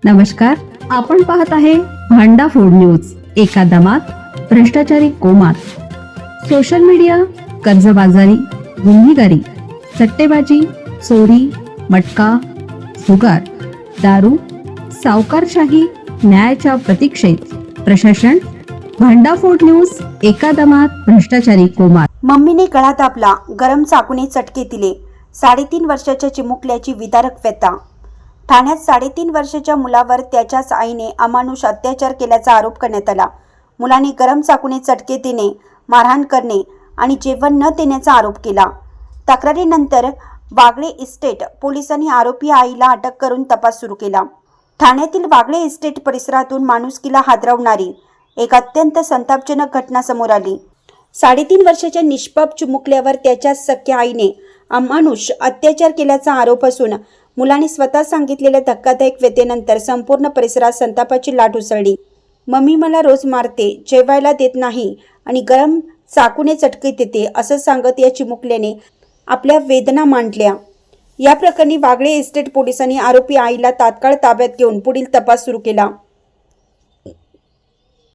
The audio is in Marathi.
नमस्कार, आपण पाहत आहे भांडा फूड न्यूज। एका दमात भ्रष्टाचारी कोमात, सोशल मीडिया, कर्जबाजारी, गुन्हेगारी, सट्टेबाजी, चोरी, मटका, जुगार, दारू, सावकारशाही, न्यायाच्या प्रतीक्षेत प्रशासन। भांडा फूड न्यूज, एका दमात भ्रष्टाचारी कोमात। मम्मीने गळा दाबला, गरम चाकूने चटके दिले, 3.5 वर्षाच्या चिमुकल्याची विदारक व्यथा। ठाण्यात 3.5 वर्षाच्या मुलावर त्याच्याच आईने अमानुष अत्याचार केल्याचा आरोप करण्यात आला। मुलाने गरम चाकूने चटके देणे, मारहाण करणे आणि जेवण न देण्याचा आरोप केला। तक्रारीनंतर वागळे इस्टेट पोलिसांनी आरोपी आईला अटक करून तपास सुरू केला। ठाण्यातील वागळे इस्टेट परिसरातून माणुसकीला हादरवणारी एक अत्यंत संतापजनक घटना समोर आली। 3.5 वर्षाच्या निष्पाप चिमुकल्यावर त्याच्याच सख्या आईने अमानुष अत्याचार केल्याचा आरोप असून मुलाने स्वतः सांगितलेल्या धक्कादायक व्यथेनंतर संपूर्ण परिसरात संतापाची लाट उसळली। मम्मी मला रोज मारते, जेवायला देत नाही आणि गरम चाकूने चटके देते असं सांगत या चिमुकल्याने आपल्या वेदना मांडल्या। या प्रकरणी वागळे इस्टेट पोलिसांनी आरोपी आईला तात्काळ ताब्यात घेऊन पुढील तपास सुरू केला।